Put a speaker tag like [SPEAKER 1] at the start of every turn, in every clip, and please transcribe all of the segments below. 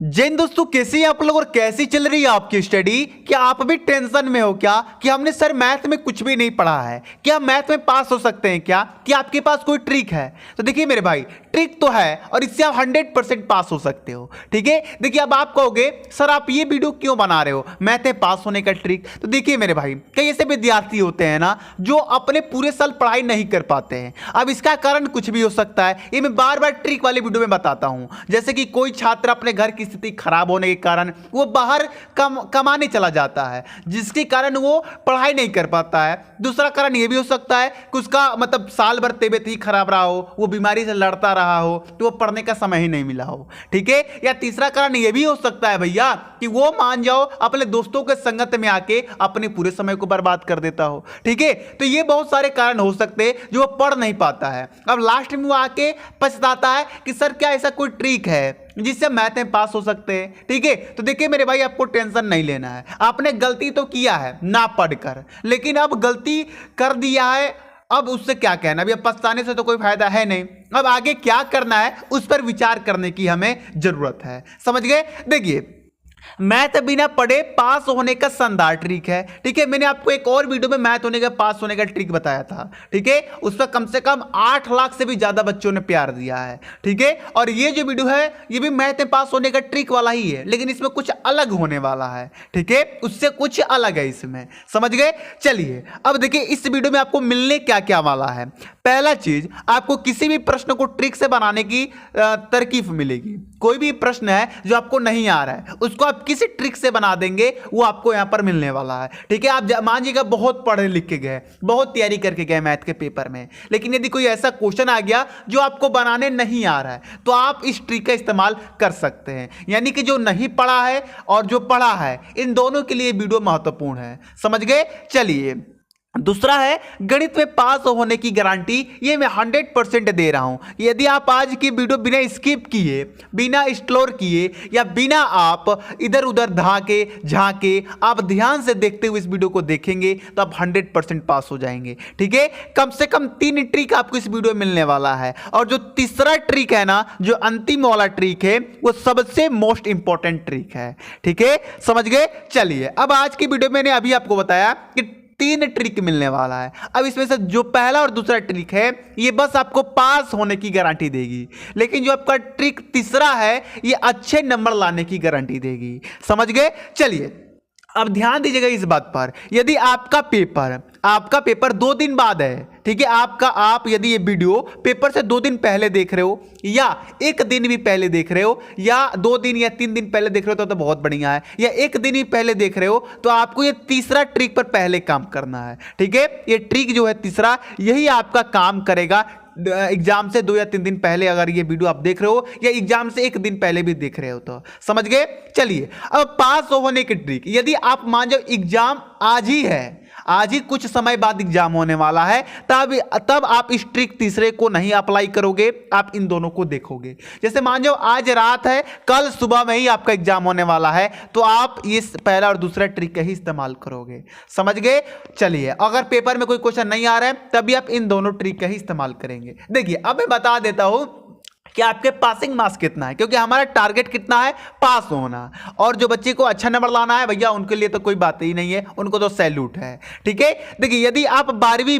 [SPEAKER 1] जय हिंद दोस्तों, कैसे हैं आप लोग और कैसी चल रही है आपकी स्टडी। क्या आप भी टेंशन में हो क्या कि हमने सर मैथ में कुछ भी नहीं पढ़ा है, क्या मैथ में पास हो सकते हैं क्या आपके पास कोई ट्रिक है? तो देखिए मेरे भाई, ट्रिक तो है और इससे आप 100% पास हो सकते हो। ठीक है, देखिए अब आप कहोगे सर आप ये वीडियो क्यों बना रहे हो, मैथ में पास होने का ट्रिक। तो देखिए मेरे भाई, कई ऐसे विद्यार्थी होते हैं ना जो अपने पूरे साल पढ़ाई नहीं कर पाते हैं। अब इसका कारण कुछ भी हो सकता है, ये मैं बार बार ट्रिक वाले वीडियो में बताता हूं। जैसे कि कोई छात्र अपने घर की स्थिति खराब होने के कारण वो बाहर कमाने चला जाता है, जिसके कारण वो पढ़ाई नहीं कर पाता है। दूसरा कारण ये भी हो सकता है कि उसका मतलब साल भर तबीयत ही खराब रहा हो, वो बीमारी से लड़ता रहा हो, तो वो पढ़ने का समय ही नहीं मिला हो। ठीक है, या तीसरा कारण ये भी हो सकता है भैया कि वो मान जाओ अपने दोस्तों के संगत में आके अपने पूरे समय को बर्बाद कर देता हो। ठीक है, तो ये बहुत सारे कारण हो सकते हैं जो वो पढ़ नहीं पाता है। अब लास्ट में वो आके पछताता है कि सर क्या ऐसा कोई ट्रिक है जिससे मैथ में पास हो सकते हैं। ठीक है, तो देखिए मेरे भाई, आपको टेंशन नहीं लेना है। आपने गलती तो किया है ना पढ़कर, लेकिन अब गलती कर दिया है, अब उससे क्या कहना, अभी अब पछताने से तो कोई फायदा है नहीं। अब आगे क्या करना है उस पर विचार करने की हमें जरूरत है। समझ गए? देखिए, मैथ बिना पढ़े पास होने का शानदार ट्रिक है। ठीक है, मैंने आपको एक और वीडियो में मैथ होने का पास होने का ट्रिक बताया था। ठीक है, उस पर कम से कम 8 लाख से भी ज्यादा बच्चों ने प्यार दिया है। ठीक है, और ये जो वीडियो है ये भी मैथ में पास होने का ट्रिक वाला ही है, लेकिन इसमें कुछ अलग होने वाला है। ठीक है, उससे कुछ अलग है इसमें। समझ गए? चलिए अब देखिए इस वीडियो में आपको मिलने क्या क्या वाला है। पहला चीज, आपको किसी भी प्रश्न को ट्रिक से बनाने की तरकीब मिलेगी। कोई भी प्रश्न है जो आपको नहीं आ रहा है उसको आप किसी ट्रिक से बना देंगे, वो आपको यहां पर मिलने वाला है। ठीक है, आप मानिएगा बहुत पढ़े लिख के गए, बहुत तैयारी करके गए मैथ के पेपर में, लेकिन यदि कोई ऐसा क्वेश्चन आ गया जो आपको बनाने नहीं आ रहा है तो आप इस ट्रिक का इस्तेमाल कर सकते हैं। यानी कि जो नहीं पढ़ा है और जो पढ़ा है, इन दोनों के लिए वीडियो महत्वपूर्ण है। समझ गए? चलिए, दूसरा है गणित में पास होने की गारंटी। ये मैं 100% दे रहा हूं। यदि आप आज की वीडियो बिना स्किप किए, बिना एक्सप्लोर किए या बिना आप इधर उधर धाके झांके आप ध्यान से देखते हुए इस वीडियो को देखेंगे तो आप 100% पास हो जाएंगे। ठीक है, कम से कम 3 ट्रिक आपको इस वीडियो में मिलने वाला है, और जो तीसरा ट्रिक है ना, जो अंतिम वाला ट्रिक है, वो सबसे मोस्ट इंपॉर्टेंट ट्रिक है। ठीक है, समझ गए? चलिए, अब आज की वीडियो में मैंने अभी आपको बताया कि 3 ट्रिक मिलने वाला है। अब इसमें से जो पहला और दूसरा ट्रिक है ये बस आपको पास होने की गारंटी देगी, लेकिन जो आपका ट्रिक तीसरा है ये अच्छे नंबर लाने की गारंटी देगी। समझ गए? चलिए अब ध्यान दीजिएगा इस बात पर। यदि आपका पेपर 2 दिन बाद है, ठीक है, आप यदि ये वीडियो पेपर से 2 दिन पहले देख रहे हो या 1 दिन भी पहले देख रहे हो या 2 दिन या 3 दिन पहले देख रहे हो तो बहुत बढ़िया है, या 1 दिन ही पहले देख रहे हो तो आपको ये तीसरा ट्रिक पर पहले काम करना है। ठीक है, ये ट्रिक जो है तीसरा, यही आपका काम करेगा एग्जाम से 2 या 3 दिन पहले, अगर ये वीडियो आप देख रहे हो या एग्जाम से 1 दिन पहले भी देख रहे हो तो। समझ गए? चलिए, अब पास होने की ट्रिक, यदि आप मान जाओ एग्जाम आज ही है, आज ही कुछ समय बाद एग्जाम होने वाला है, तब आप इस ट्रिक तीसरे को नहीं अप्लाई करोगे, आप इन दोनों को देखोगे। जैसे मान जाओ आज रात है, कल सुबह में ही आपका एग्जाम होने वाला है, तो आप इस पहला और दूसरा ट्रिक का ही इस्तेमाल करोगे। समझ गए? चलिए, अगर पेपर में कोई क्वेश्चन नहीं आ रहा है तभी आप इन दोनों ट्रिक का ही इस्तेमाल करेंगे। देखिए अब मैं बता देता हूं कि आपके पासिंग मार्क्स कितना है, क्योंकि हमारा टारगेट कितना है, पास होना। और जो बच्चे को अच्छा नंबर लाना है भैया, उनके लिए तो कोई बात ही नहीं है, उनको तो सैल्यूट है। ठीक है, देखिए यदि आप 12वीं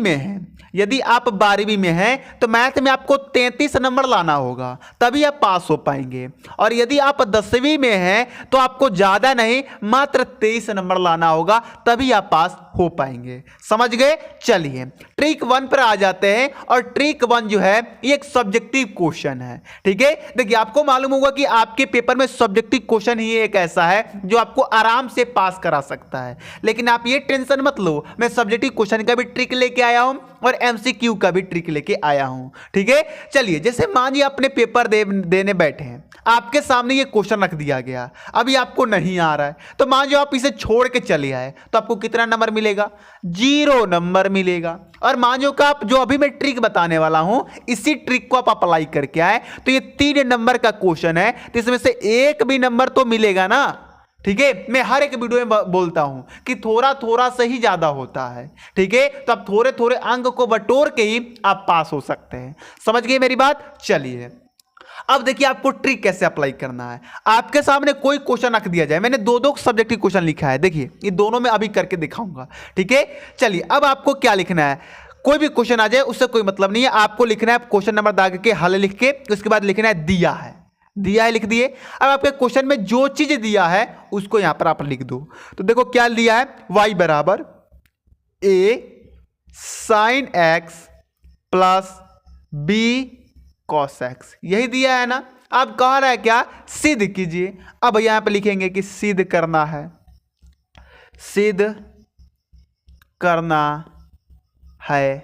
[SPEAKER 1] में हैं तो मैथ में आपको 33 नंबर लाना होगा, तभी आप पास हो पाएंगे। और यदि आप 10वीं में हैं तो आपको ज्यादा नहीं, मात्र 23 नंबर लाना होगा, तभी आप पास हो पाएंगे। समझ गए? चलिए ट्रिक 1 पर आ जाते हैं, और ट्रिक 1 जो है ये एक सब्जेक्टिव क्वेश्चन है। ठीक है, देखिए आपको मालूम होगा कि आपके पेपर में सब्जेक्टिव क्वेश्चन ही एक ऐसा है जो आपको आराम से पास करा सकता है। लेकिन आप ये टेंशन मत लो, मैं सब्जेक्टिव क्वेश्चन का भी ट्रिक लेके आया हूं और MCQ का भी ट्रिक लेके आया हूं। ठीक है, चलिए जैसे मानिए अपने पेपर देने बैठे हैं, आपके सामने ये क्वेश्चन रख दिया गया, अभी आपको नहीं आ रहा है, तो मान लो आप इसे छोड़ के चले आए तो आपको कितना नंबर मिलेगा? 0 नंबर मिलेगा। और मान लो कि आप जो अभी मैं ट्रिक बताने वाला हूं, इसी ट्रिक को आप अप्लाई करके आए तो ये 3 नंबर का क्वेश्चन है, तो इसमें से 1 भी नंबर तो मिलेगा ना। ठीक है, मैं हर एक वीडियो में बोलता हूं कि थोड़ा थोड़ा से ही ज्यादा होता है। ठीक है, तो आप थोड़े थोड़े अंक को बटोर के ही आप पास हो सकते हैं। समझ गए मेरी बात? चलिए अब देखिए आपको ट्रिक कैसे अप्लाई करना है। आपके सामने कोई क्वेश्चन रख दिया जाए, मैंने दो दो सब्जेक्ट की क्वेश्चन लिखा है, देखिए ये दोनों में अभी करके दिखाऊंगा, ठीक है। चलिए अब आपको क्या लिखना है, कोई भी क्वेश्चन आ जाए उससे कोई मतलब नहीं है, आपको लिखना है क्वेश्चन नंबर दाग के हल लिख के, उसके बाद लिखना है दिया है, दिया है लिख दिए। अब आपके क्वेश्चन में जो चीज दिया है उसको यहां पर आप लिख दो। तो देखो क्या दिया है, y बराबर a sine x plus b cos x, यही दिया है ना। अब कह रहा है क्या, सिद्ध कीजिए। अब यहां पे लिखेंगे कि सिद्ध करना है, सिद्ध करना है,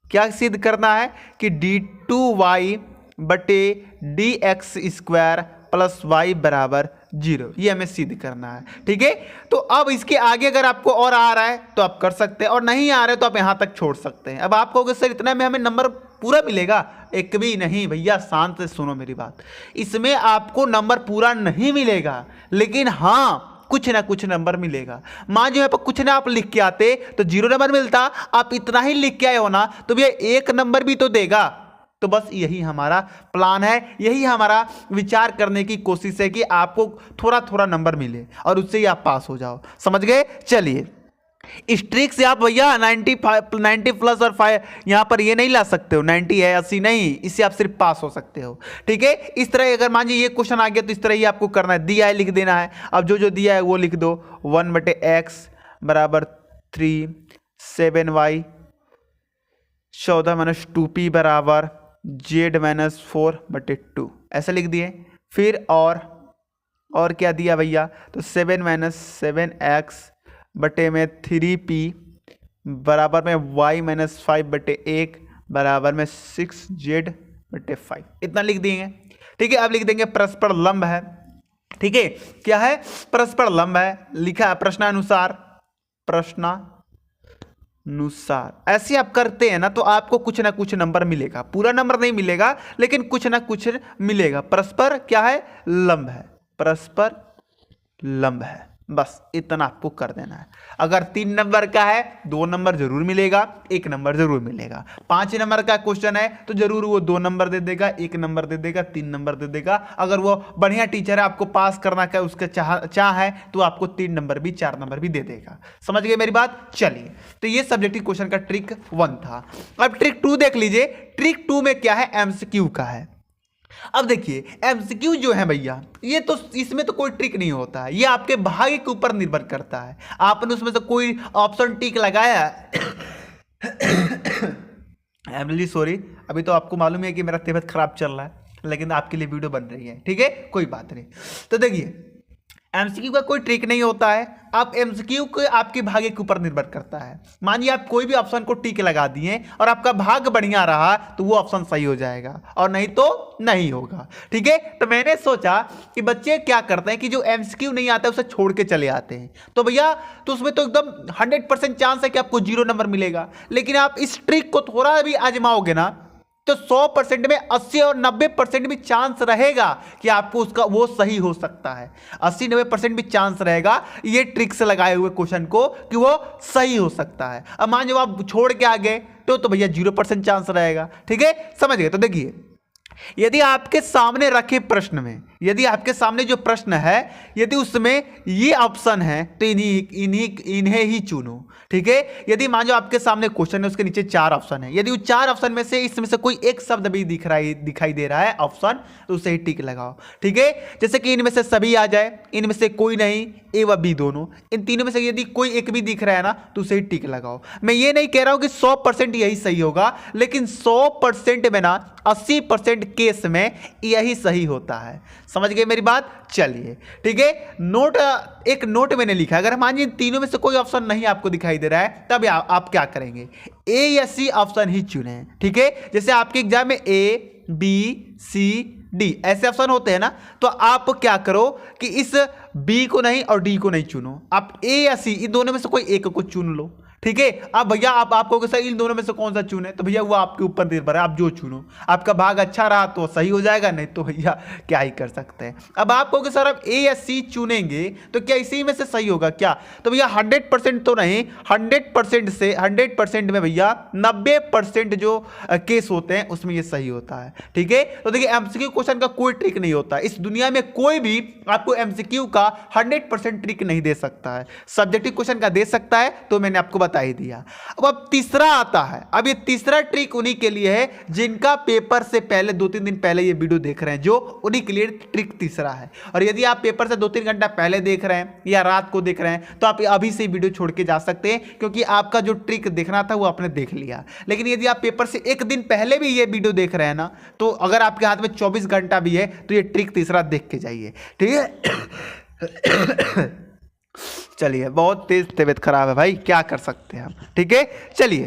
[SPEAKER 1] क्या सिद्ध करना है कि d2y बटे dx² प्लस y बराबर 0, ये हमें सिद्ध करना है, ठीक है। तो अब इसके आगे अगर आपको और आ रहा है तो आप कर सकते हैं, और नहीं आ रहा है तो आप यहां तक छोड़ सकते हैं। अब आप कहोगे सर इतना में हमें नंबर पूरा मिलेगा, एक भी नहीं भैया, शांत से सुनो मेरी बात, इसमें आपको नंबर पूरा नहीं मिलेगा, लेकिन हाँ कुछ ना कुछ नंबर मिलेगा। मान जो यहाँ पर कुछ ना आप लिख के आते तो 0 नंबर मिलता, आप इतना ही लिख के आए हो ना तो भैया 1 नंबर भी तो देगा। तो बस यही हमारा प्लान है, यही हमारा विचार करने की कोशिश है कि आपको थोड़ा थोड़ा नंबर मिले और उससे ही आप पास हो जाओ, समझ गए। चलिए इस ट्रिक से आप भैया 90 प्लस और 5 यहां पर ये नहीं ला सकते हो, 90 है 80 नहीं, इससे आप सिर्फ पास हो सकते हो, ठीक है। इस तरह अगर मान लीजिए ये क्वेश्चन आ गया तो इस तरह ही आपको करना है, दिया है लिख देना है। अब जो जो दिया है वो लिख दो, 1/x बराबर 3, 7y 14 - 2p बराबर z - 4/2, ऐसा लिख दिए। फिर और क्या दिया भैया, तो 7 - 7x बटे में 3p बराबर में y - 5/1 बराबर में 6z/5, इतना लिख देंगे, ठीक है। अब लिख देंगे परस्पर लंब है, ठीक है। क्या है, परस्पर लंब है, लिखा है प्रश्नानुसार, ऐसे आप करते हैं ना तो आपको कुछ ना कुछ नंबर मिलेगा, पूरा नंबर नहीं मिलेगा लेकिन कुछ ना कुछ मिलेगा। परस्पर क्या है, लंब है, परस्पर लंब है, बस इतना आपको कर देना है। अगर 3 नंबर का है 2 नंबर जरूर मिलेगा, 1 नंबर जरूर मिलेगा। 5 नंबर का क्वेश्चन है तो जरूर वो 2 नंबर दे देगा, 1 नंबर दे देगा, 3 नंबर दे देगा। अगर वो बढ़िया टीचर है, आपको पास करना का उसका चाह है तो आपको 3 नंबर भी 4 नंबर भी दे देगा, समझ गए मेरी बात। चलिए तो ये सब्जेक्टिव क्वेश्चन का ट्रिक 1 था। अब ट्रिक 2 देख लीजिए। ट्रिक 2 में क्या है, एमसीक्यू का है। अब देखिए एमसीक्यू जो है भैया, ये तो इसमें तो कोई ट्रिक नहीं होता है, ये आपके भाग्य के ऊपर निर्भर करता है। आपने उसमें से कोई ऑप्शन टिक लगाया आई एम रियली सॉरी, अभी तो आपको मालूम है कि मेरा तबीयत खराब चल रहा है, लेकिन आपके लिए वीडियो बन रही है, ठीक है, कोई बात नहीं। तो देखिए एमसीक्यू का कोई ट्रिक नहीं होता है, आप एमसीक्यू को आपके भाग्य के ऊपर निर्भर करता है। मानिए आप कोई भी ऑप्शन को टिक लगा दिए और आपका भाग्य बढ़िया रहा तो वो ऑप्शन सही हो जाएगा, और नहीं तो नहीं होगा, ठीक है। तो मैंने सोचा कि बच्चे क्या करते हैं कि जो एमसीक्यू नहीं आता है उसे छोड़ के चले आते हैं, तो भैया तो उसमें तो एकदम 100% चांस है कि आपको 0 नंबर मिलेगा। लेकिन आप इस ट्रिक को थोड़ा भी आजमाओगे ना तो 100% में 80 और 90% भी चांस रहेगा कि आपको उसका वो सही हो सकता है। 80-90% भी चांस रहेगा ये ट्रिक से लगाए हुए क्वेश्चन को कि वो सही हो सकता है। अब मान लो आप छोड़ के आ गए तो भैया 0% चांस रहेगा, ठीक है, समझ गए। तो देखिए यदि आपके सामने रखे प्रश्न में, यदि आपके सामने जो प्रश्न है यदि उसमें ये ऑप्शन है तो इन्हें ही चुनो, ठीक है। यदि मान लो आपके सामने क्वेश्चन है उसके नीचे 4 ऑप्शन है, यदि उस 4 ऑप्शन में से इसमें से कोई एक शब्द भी दिखाई दे रहा है ऑप्शन, तो उसे ही टिक लगाओ, ठीक है। जैसे कि इनमें से सभी आ जाए, इनमें से कोई नहीं, ए व बी दोनों, इन तीनों में से यदि कोई एक भी दिख रहा है ना तो उसे ही टिक लगाओ। मैं ये नहीं कह रहा हूं कि 100% यही सही होगा, लेकिन 100% में ना 80% केस में यही सही होता है, समझ गए मेरी बात। चलिए ठीक है, एक नोट मैंने लिखा, अगर मान लीजिए तीनों में से कोई ऑप्शन नहीं आपको दिखाई दे रहा है तब आप क्या करेंगे, ए या सी ऑप्शन ही चुने, ठीक है। जैसे आपके एग्जाम में ए बी सी डी ऐसे ऑप्शन होते हैं ना, तो आप क्या करो कि इस बी को नहीं और डी को नहीं चुनो, आप ए या सी इन दोनों में से कोई एक को चुन लो, ठीक है। अब भैया आप कहोगे सर इन दोनों में से कौन सा चुने, तो भैया वो आपके ऊपर निर्भर है, आप जो चुनो। आपका भाग अच्छा रहा तो सही हो जाएगा, नहीं तो भैया क्या ही कर सकते हैं। अब आप कहोगे सर अब ए या सी चुनेंगे तो क्या इसी में से सही होगा क्या, तो भैया 100% तो नहीं, 100% से 100% में भैया 90% जो केस होते हैं उसमें ये सही होता है। ठीक है, तो देखिए एमसीक्यू क्वेश्चन का कोई ट्रिक नहीं होता, इस दुनिया में कोई भी आपको एमसीक्यू का 100% ट्रिक नहीं दे सकता है। सब्जेक्टिव क्वेश्चन का दे सकता है, तो मैंने आपको बता ही दिया। अब तीसरा आता है, अब ये तीसरा ट्रिक उन्हीं के लिए है जिनका पेपर से पहले 2-3 दिन पहले ये वीडियो देख रहे हैं, जो उन्हीं के लिए ट्रिक तीसरा है। और यदि आप पेपर से 2-3 घंटा पहले देख रहे हैं या रात को देख रहे हैं तो आप अभी से वीडियो छोड़ के जा सकते हैं, क्योंकि आपका जो ट्रिक देखना था वो आपने देख लिया। लेकिन यदि आप पेपर से एक दिन पहले भी ये वीडियो देख रहे हैं ना, तो अगर आपके हाथ में 24 घंटा भी है तो ये ट्रिक तीसरा देख के जाइए। ठीक है चलिए, बहुत तेज तबीयत खराब है भाई, क्या कर सकते हैं हम। ठीक है, चलिए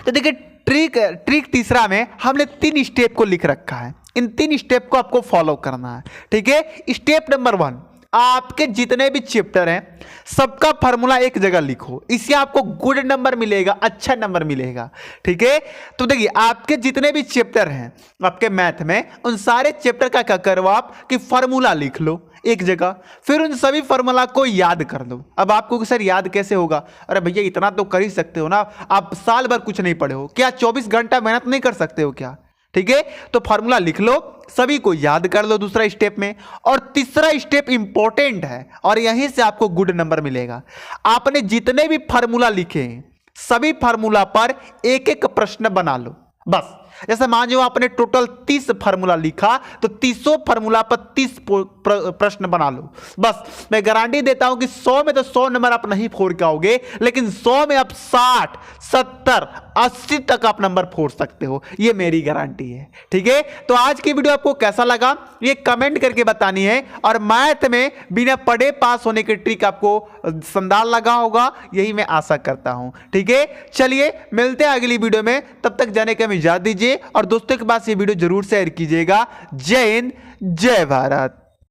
[SPEAKER 1] तो देखिए ट्रिक तीसरा में हमने 3 स्टेप को लिख रखा है, इन 3 स्टेप को आपको फॉलो करना है। ठीक है, स्टेप नंबर 1, आपके जितने भी चैप्टर हैं सबका फॉर्मूला एक जगह लिखो, इससे आपको गुड नंबर मिलेगा, अच्छा नंबर मिलेगा। ठीक है, तो देखिए आपके जितने भी चैप्टर हैं आपके मैथ में, उन सारे चैप्टर का क्या करो आप कि फॉर्मूला लिख लो एक जगह, फिर उन सभी फॉर्मूला को याद कर लो। अब आपको सर याद कैसे होगा, अरे भैया इतना तो कर ही सकते हो ना, आप साल भर कुछ नहीं पढ़े हो क्या, 24 घंटा मेहनत नहीं कर सकते हो क्या। ठीक है, तो फॉर्मूला लिख लो, सभी को याद कर लो दूसरा स्टेप में। और तीसरा स्टेप इंपॉर्टेंट है और यहीं से आपको गुड नंबर मिलेगा। आपने जितने भी फॉर्मूला लिखे हैं सभी फॉर्मूला पर एक एक प्रश्न बना लो बस। जैसे मान लो आपने टोटल 30 फार्मूला लिखा तो 30 फार्मूला पर 30 प्रश्न बना लो बस। मैं गारंटी देता हूं कि 100 में तो 100 नंबर आप नहीं फोड़ के आओगे, लेकिन 100 में आप 60, 70, 80 तक आप नंबर फोड़ सकते हो, ये मेरी गारंटी है। ठीक है, तो आज की वीडियो आपको कैसा लगा ये कमेंट करके बतानी है। और मैथ में बिना पढ़े पास होने की ट्रिक आपको संदाल लगा होगा, यही मैं आशा करता हूं। ठीक है, चलिए मिलते हैं अगली वीडियो में, तब तक जाने का इजाजत दीजिए और दोस्तों के पास ये वीडियो जरूर शेयर कीजिएगा। जय हिंद, जय भारत।